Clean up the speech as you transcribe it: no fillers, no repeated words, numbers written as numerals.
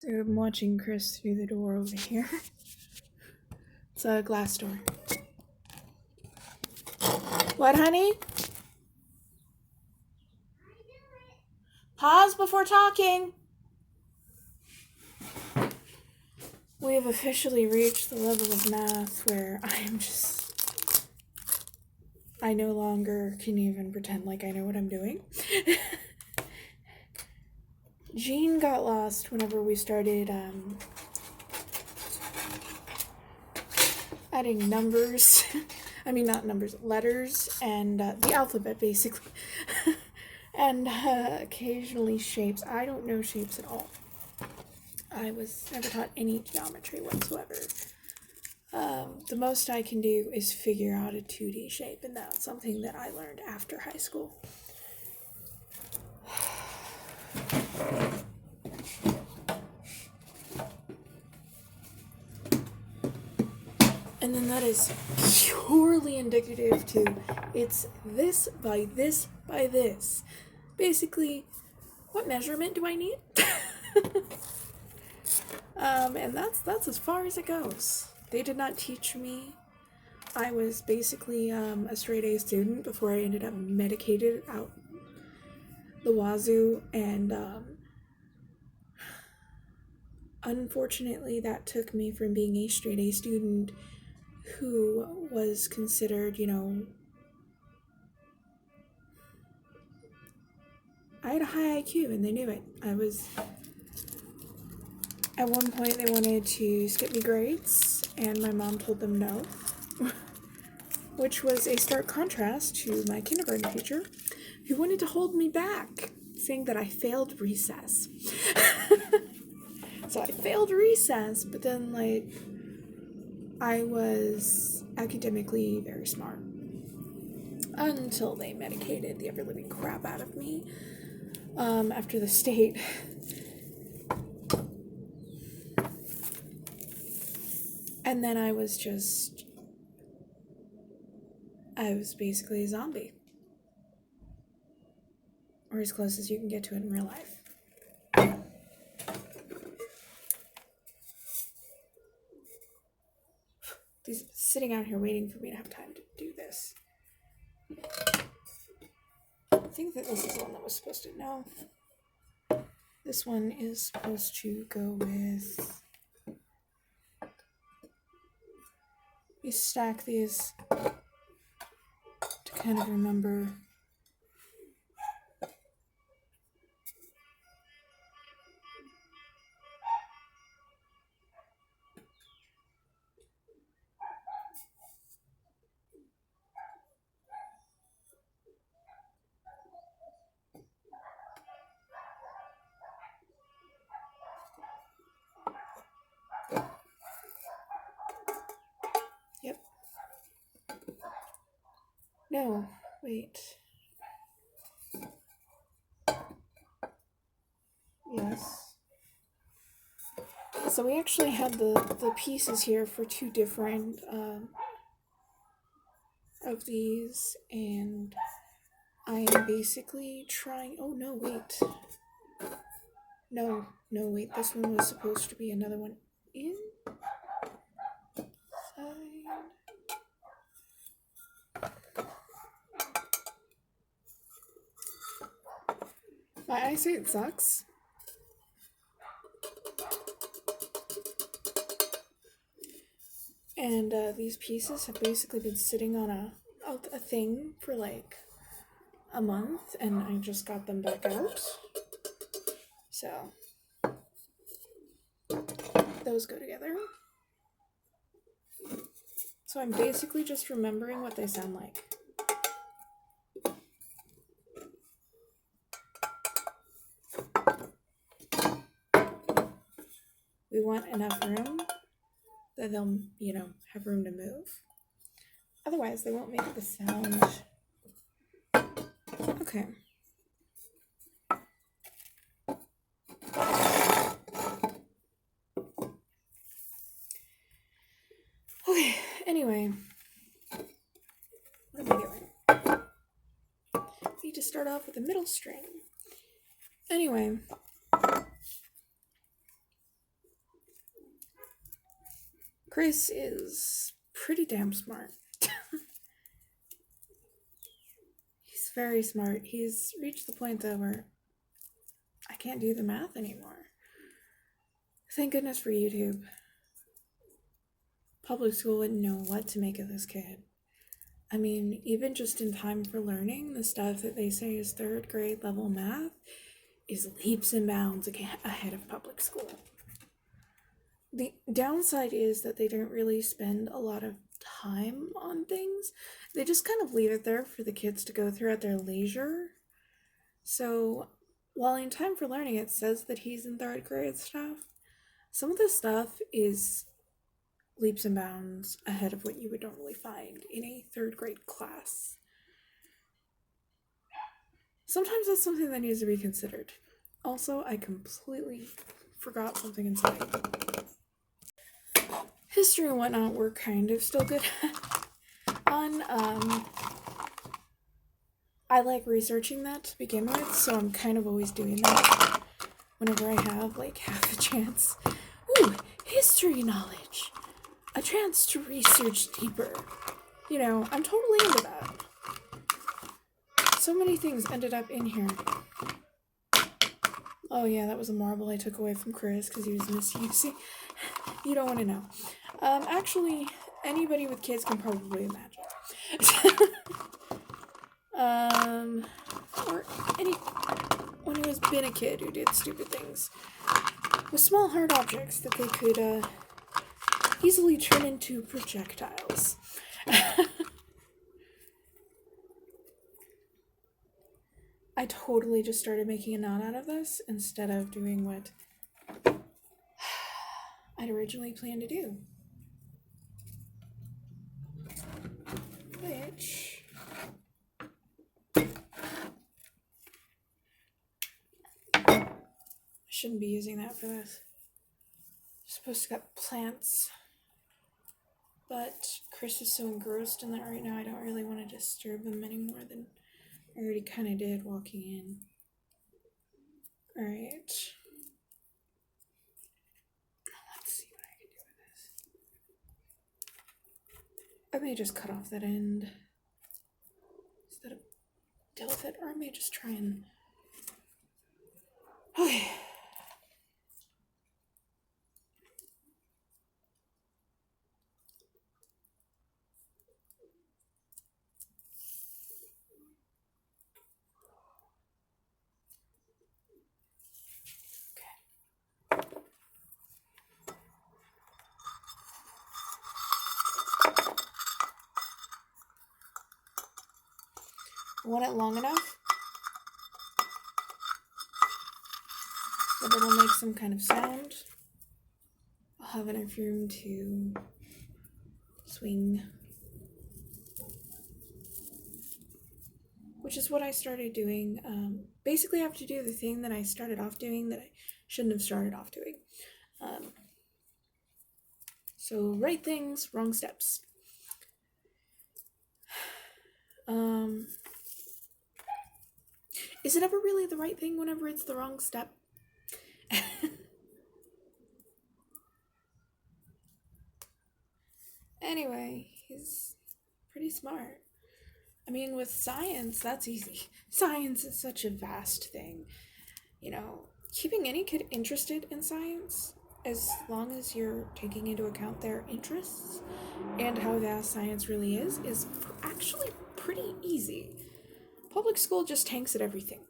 So I'm watching Chris through the door over here. It's a glass door. What, honey? Pause before talking. We have officially reached the level of math where I no longer can even pretend like I know what I'm doing. Jean got lost whenever we started adding numbers. I mean, not numbers, letters, and the alphabet, basically. And occasionally shapes. I don't know shapes at all. I was never taught any geometry whatsoever. The most I can do is figure out a 2D shape, and that's something that I learned after high school. And then that is purely indicative to it's this by this by this. Basically, what measurement do I need? And that's as far as it goes. They did not teach me. I was basically a straight A student before I ended up medicated out the wazoo, and unfortunately that took me from being a straight A student who was considered, I had a high IQ and they knew it. At one point they wanted to skip me grades and my mom told them no, which was a stark contrast to my kindergarten teacher who wanted to hold me back, saying that I failed recess. So I failed recess, but then I was academically very smart until they medicated the ever-living crap out of me after the state. And then I was basically a zombie. Or as close as you can get to it in real life. He's sitting out here waiting for me to have time to do this. I think that this is the one that was supposed to know. This one is supposed to go with... You stack these to kind of remember. Yep. No, wait. Yes. So we actually had the pieces here for two different of these, and I am basically trying... Oh, no, wait. No, wait. This one was supposed to be another one inside. My eyesight sucks. And these pieces have basically been sitting on a thing for like a month, and I just got them back out. So those go together. So I'm basically just remembering what they sound like. We want enough room that they'll, have room to move. Otherwise, they won't make the sound. Okay. Okay, anyway. What am I doing? Need to start off with a middle string. Anyway. Chris is pretty damn smart. He's very smart. He's reached the point though where I can't do the math anymore. Thank goodness for YouTube. Public school wouldn't know what to make of this kid. I mean, even just in time for learning, the stuff that they say is third grade level math is leaps and bounds ahead of public school. The downside is that they don't really spend a lot of time on things. They just kind of leave it there for the kids to go through at their leisure. So, while in time for learning it says that he's in third grade stuff, some of the stuff is leaps and bounds ahead of what you would normally find in a third grade class. Sometimes that's something that needs to be considered. Also, I completely forgot something inside. History and whatnot we're kind of still good on. I like researching that to begin with, so I'm kind of always doing that whenever I have like half a chance. Ooh, history knowledge. A chance to research deeper. You know, I'm totally into that. So many things ended up in here. Oh yeah, that was a marble I took away from Chris because he was misusing. You don't want to know. Actually, anybody with kids can probably imagine. Or anyone who has been a kid who did stupid things with small hard objects that they could, easily turn into projectiles. I totally just started making a knot out of this instead of doing what I'd originally planned to do. Which I shouldn't be using that for this. I'm supposed to cut plants. But Chris is so engrossed in that right now, I don't really want to disturb him any more than I already kind of did walking in. Alright. Let's see what I can do with this. I may just cut off that end instead of deal with it, or I may just try and... Okay. Want it long enough that it'll make some kind of sound. I'll have enough room to swing, which is what I started doing. Basically, I have to do the thing that I started off doing that I shouldn't have started off doing. So right things, wrong steps. Is it ever really the right thing whenever it's the wrong step? Anyway, he's pretty smart. I mean, with science, that's easy. Science is such a vast thing. You know, keeping any kid interested in science, as long as you're taking into account their interests and how vast science really is actually pretty easy. Public school just tanks at everything.